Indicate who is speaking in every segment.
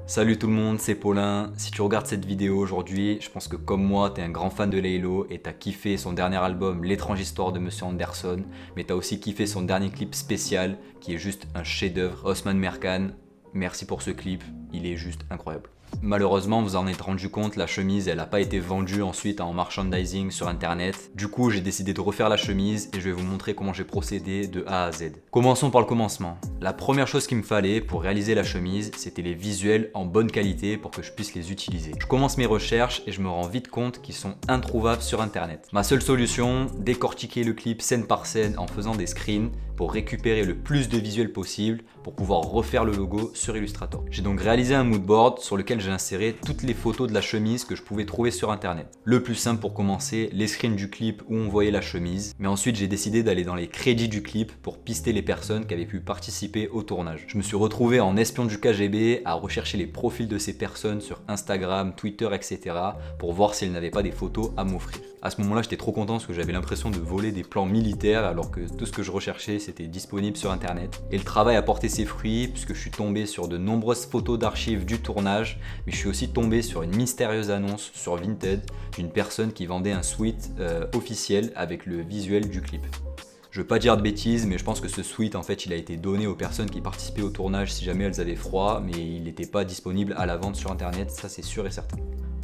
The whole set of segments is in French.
Speaker 1: Salut tout le monde, c'est Paulin. Si tu regardes cette vidéo aujourd'hui, je pense que comme moi, t'es un grand fan de Laylo et t'as kiffé son dernier album, L'étrange histoire de Monsieur Anderson, mais t'as aussi kiffé son dernier clip spécial qui est juste un chef-d'œuvre. Osman Merkan, merci pour ce clip, il est juste incroyable. Malheureusement, vous en êtes rendu compte, la chemise elle n'a pas été vendue ensuite en merchandising sur internet. Du coup, j'ai décidé de refaire la chemise et je vais vous montrer comment j'ai procédé de A à Z. Commençons par le commencement. La première chose qu'il me fallait pour réaliser la chemise, c'était les visuels en bonne qualité pour que je puisse les utiliser. Je commence mes recherches et je me rends vite compte qu'ils sont introuvables sur internet. Ma seule solution, décortiquer le clip scène par scène en faisant des screens pour récupérer le plus de visuels possible pour pouvoir refaire le logo sur Illustrator. J'ai donc réalisé un moodboard sur lequel j'ai inséré toutes les photos de la chemise que je pouvais trouver sur internet. Le plus simple pour commencer, les screens du clip où on voyait la chemise, mais ensuite j'ai décidé d'aller dans les crédits du clip pour pister les personnes qui avaient pu participer au tournage. Je me suis retrouvé en espion du KGB à rechercher les profils de ces personnes sur Instagram, Twitter, etc. pour voir si elles n'avaient pas des photos à m'offrir. À ce moment-là, j'étais trop content parce que j'avais l'impression de voler des plans militaires alors que tout ce que je recherchais c'était disponible sur internet. Et le travail a porté ses fruits puisque je suis tombé sur de nombreuses photos d'archives du tournage, mais je suis aussi tombé sur une mystérieuse annonce sur Vinted d'une personne qui vendait un sweat officiel avec le visuel du clip. Je veux pas dire de bêtises, mais je pense que ce sweat en fait il a été donné aux personnes qui participaient au tournage si jamais elles avaient froid, mais il n'était pas disponible à la vente sur internet, ça c'est sûr et certain.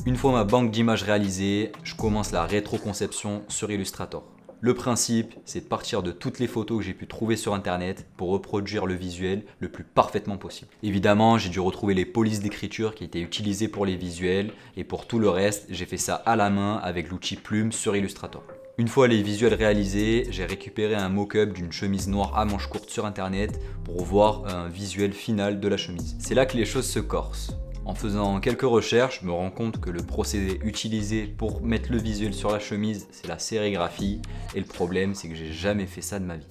Speaker 1: Une fois ma banque d'images réalisée, je commence la rétroconception sur Illustrator. Le principe, c'est de partir de toutes les photos que j'ai pu trouver sur internet pour reproduire le visuel le plus parfaitement possible. Évidemment, j'ai dû retrouver les polices d'écriture qui étaient utilisées pour les visuels et pour tout le reste, j'ai fait ça à la main avec l'outil Plume sur Illustrator. Une fois les visuels réalisés, j'ai récupéré un mock-up d'une chemise noire à manches courtes sur internet pour voir un visuel final de la chemise. C'est là que les choses se corsent. En faisant quelques recherches, je me rends compte que le procédé utilisé pour mettre le visuel sur la chemise, c'est la sérigraphie. Et le problème, c'est que j'ai jamais fait ça de ma vie.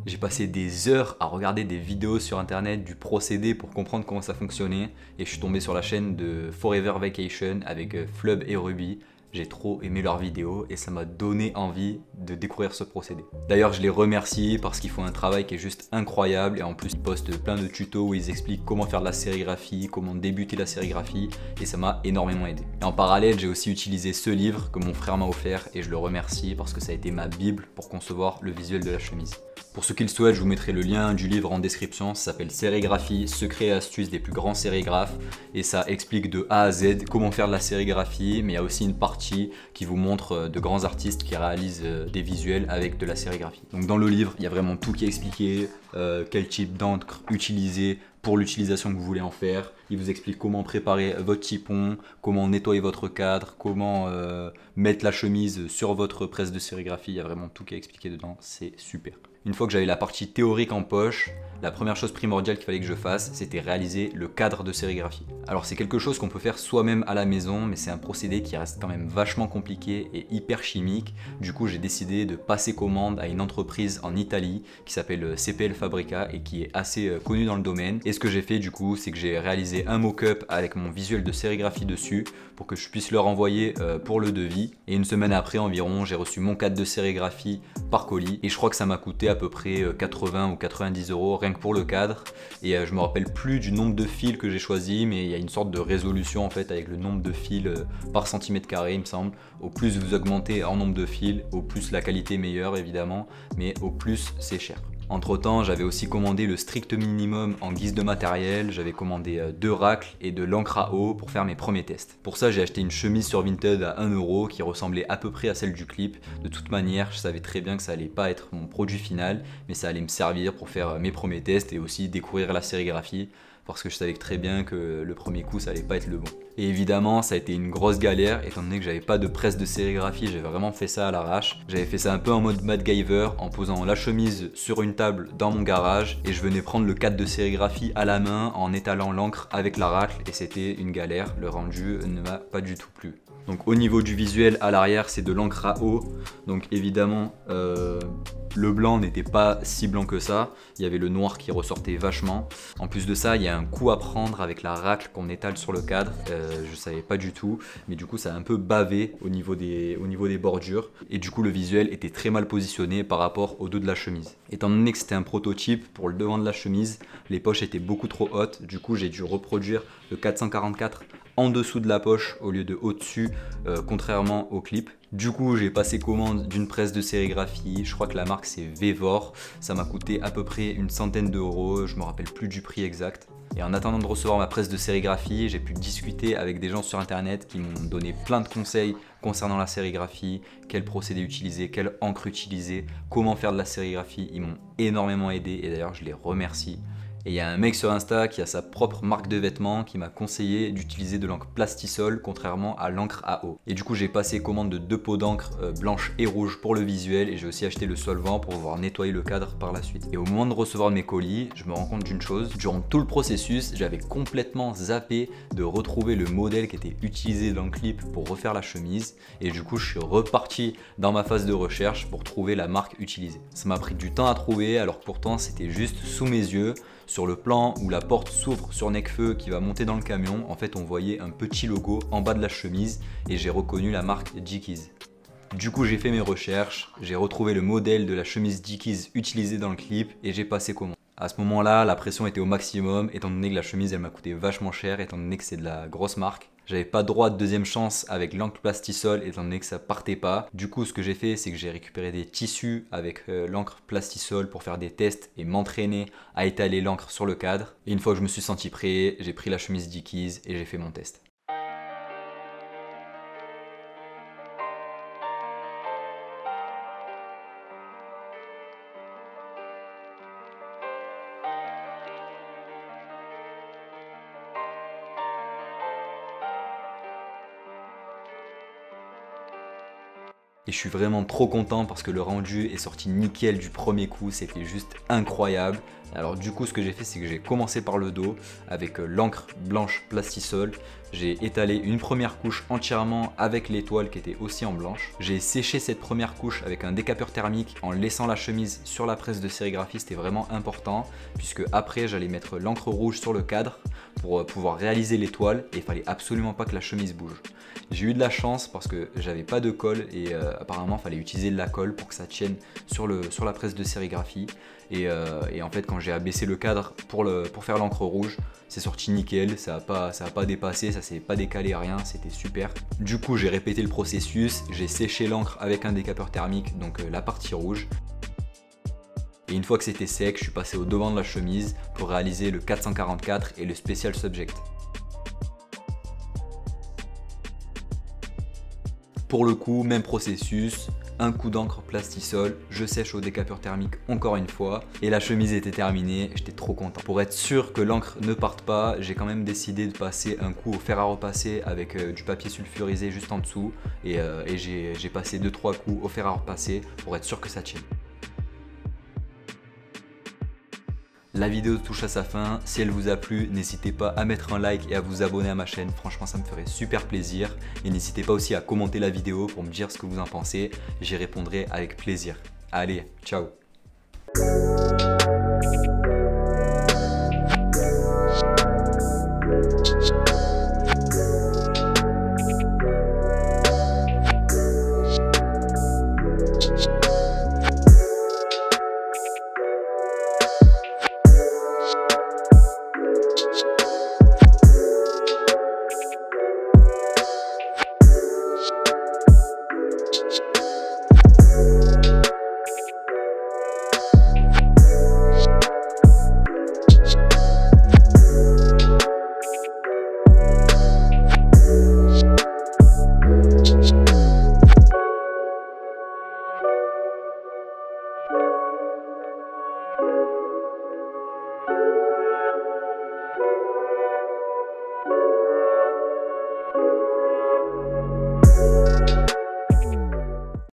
Speaker 1: J'ai passé des heures à regarder des vidéos sur internet du procédé pour comprendre comment ça fonctionnait. Et je suis tombé sur la chaîne de Forever Vacation avec Flub et Ruby. J'ai trop aimé leurs vidéos et ça m'a donné envie de découvrir ce procédé. D'ailleurs, je les remercie parce qu'ils font un travail qui est juste incroyable et en plus ils postent plein de tutos où ils expliquent comment faire de la sérigraphie, comment débuter la sérigraphie et ça m'a énormément aidé. Et en parallèle, j'ai aussi utilisé ce livre que mon frère m'a offert et je le remercie parce que ça a été ma bible pour concevoir le visuel de la chemise. Pour ceux qui le souhaitent, je vous mettrai le lien du livre en description, ça s'appelle Sérigraphie, secrets et astuces des plus grands sérigraphes et ça explique de A à Z comment faire de la sérigraphie, mais il y a aussi une partie qui vous montre de grands artistes qui réalisent des visuels avec de la sérigraphie. Donc dans le livre, il y a vraiment tout qui est expliqué, quel type d'encre utiliser pour l'utilisation que vous voulez en faire. Il vous explique comment préparer votre typon, comment nettoyer votre cadre, comment mettre la chemise sur votre presse de sérigraphie. Il y a vraiment tout qui est expliqué dedans, c'est super. Une fois que j'avais la partie théorique en poche, la première chose primordiale qu'il fallait que je fasse, c'était réaliser le cadre de sérigraphie. Alors c'est quelque chose qu'on peut faire soi-même à la maison, mais c'est un procédé qui reste quand même vachement compliqué et hyper chimique. Du coup, j'ai décidé de passer commande à une entreprise en Italie qui s'appelle CPL Fabrica et qui est assez connue dans le domaine. Et ce que j'ai fait du coup, c'est que j'ai réalisé un mock-up avec mon visuel de sérigraphie dessus pour que je puisse leur envoyer pour le devis. Et une semaine après environ, j'ai reçu mon cadre de sérigraphie par colis et je crois que ça m'a coûté à peu près 80 ou 90 euros rien que pour le cadre. Et je me rappelle plus du nombre de fils que j'ai choisi, mais il y a une sorte de résolution en fait avec le nombre de fils par centimètre carré il me semble. Au plus vous augmentez en nombre de fils, au plus la qualité est meilleure évidemment, mais au plus c'est cher. Entre temps, j'avais aussi commandé le strict minimum en guise de matériel, j'avais commandé 2 racles et de l'encre à eau pour faire mes premiers tests. Pour ça, j'ai acheté une chemise sur Vinted à 1 euro qui ressemblait à peu près à celle du clip. De toute manière, je savais très bien que ça allait pas être mon produit final, mais ça allait me servir pour faire mes premiers tests et aussi découvrir la sérigraphie, parce que je savais très bien que le premier coup ça allait pas être le bon. Et évidemment ça a été une grosse galère étant donné que j'avais pas de presse de sérigraphie, j'ai vraiment fait ça à l'arrache. J'avais fait ça un peu en mode MacGyver en posant la chemise sur une table dans mon garage et je venais prendre le cadre de sérigraphie à la main en étalant l'encre avec la racle et c'était une galère, le rendu ne m'a pas du tout plu. Donc au niveau du visuel, à l'arrière c'est de l'encre à eau, donc évidemment le blanc n'était pas si blanc que ça, il y avait le noir qui ressortait vachement. En plus de ça, il y a un coup à prendre avec la raclée qu'on étale sur le cadre, je savais pas du tout, mais du coup ça a un peu bavé au niveau des bordures, et du coup le visuel était très mal positionné par rapport au dos de la chemise. Étant donné que c'était un prototype, pour le devant de la chemise, les poches étaient beaucoup trop hautes, du coup j'ai dû reproduire le 444 en dessous de la poche au lieu de au-dessus, contrairement au clip. Du coup j'ai passé commande d'une presse de sérigraphie, je crois que la marque c'est Vevor, ça m'a coûté à peu près une centaine d'euros, je me rappelle plus du prix exact. Et en attendant de recevoir ma presse de sérigraphie, j'ai pu discuter avec des gens sur internet qui m'ont donné plein de conseils concernant la sérigraphie, quel procédé utiliser, quelle encre utiliser, comment faire de la sérigraphie. Ils m'ont énormément aidé et d'ailleurs je les remercie. Et il y a un mec sur Insta qui a sa propre marque de vêtements qui m'a conseillé d'utiliser de l'encre Plastisol contrairement à l'encre à eau. Et du coup j'ai passé commande de 2 pots d'encre blanche et rouge pour le visuel et j'ai aussi acheté le solvant pour pouvoir nettoyer le cadre par la suite. Et au moment de recevoir mes colis, je me rends compte d'une chose, durant tout le processus, j'avais complètement zappé de retrouver le modèle qui était utilisé dans le clip pour refaire la chemise et du coup je suis reparti dans ma phase de recherche pour trouver la marque utilisée. Ça m'a pris du temps à trouver alors que pourtant c'était juste sous mes yeux. Sur le plan où la porte s'ouvre sur Necfeu qui va monter dans le camion, en fait on voyait un petit logo en bas de la chemise et j'ai reconnu la marque Dickies. Du coup j'ai fait mes recherches, j'ai retrouvé le modèle de la chemise Dickies utilisée dans le clip et j'ai passé commande. À ce moment-là, la pression était au maximum étant donné que la chemise elle m'a coûté vachement cher étant donné que c'est de la grosse marque. J'avais pas droit de deuxième chance avec l'encre Plastisol étant donné que ça partait pas. Du coup ce que j'ai fait c'est que j'ai récupéré des tissus avec l'encre Plastisol pour faire des tests et m'entraîner à étaler l'encre sur le cadre. Et une fois que je me suis senti prêt, j'ai pris la chemise Dickies et j'ai fait mon test. Et je suis vraiment trop content parce que le rendu est sorti nickel du premier coup, c'était juste incroyable. Alors du coup ce que j'ai fait c'est que j'ai commencé par le dos avec l'encre blanche Plastisol. J'ai étalé une première couche entièrement avec l'étoile qui était aussi en blanche. J'ai séché cette première couche avec un décapeur thermique en laissant la chemise sur la presse de sérigraphie, c'était vraiment important puisque après j'allais mettre l'encre rouge sur le cadre pour pouvoir réaliser l'étoile et il fallait absolument pas que la chemise bouge. J'ai eu de la chance parce que j'avais pas de colle et apparemment il fallait utiliser de la colle pour que ça tienne sur la presse de sérigraphie et en fait quand j'ai abaissé le cadre pour faire l'encre rouge, c'est sorti nickel, ça a pas dépassé, ça s'est pas décalé, rien, c'était super. Du coup j'ai répété le processus, j'ai séché l'encre avec un décapeur thermique, donc la partie rouge. Et une fois que c'était sec, je suis passé au devant de la chemise pour réaliser le 444 et le Special Subject. Pour le coup, même processus, un coup d'encre Plastisol, je sèche au décapeur thermique encore une fois et la chemise était terminée, j'étais trop content. Pour être sûr que l'encre ne parte pas, j'ai quand même décidé de passer un coup au fer à repasser avec du papier sulfurisé juste en dessous et j'ai passé 2-3 coups au fer à repasser pour être sûr que ça tienne. La vidéo touche à sa fin, si elle vous a plu, n'hésitez pas à mettre un like et à vous abonner à ma chaîne, franchement ça me ferait super plaisir. Et n'hésitez pas aussi à commenter la vidéo pour me dire ce que vous en pensez, j'y répondrai avec plaisir. Allez, ciao!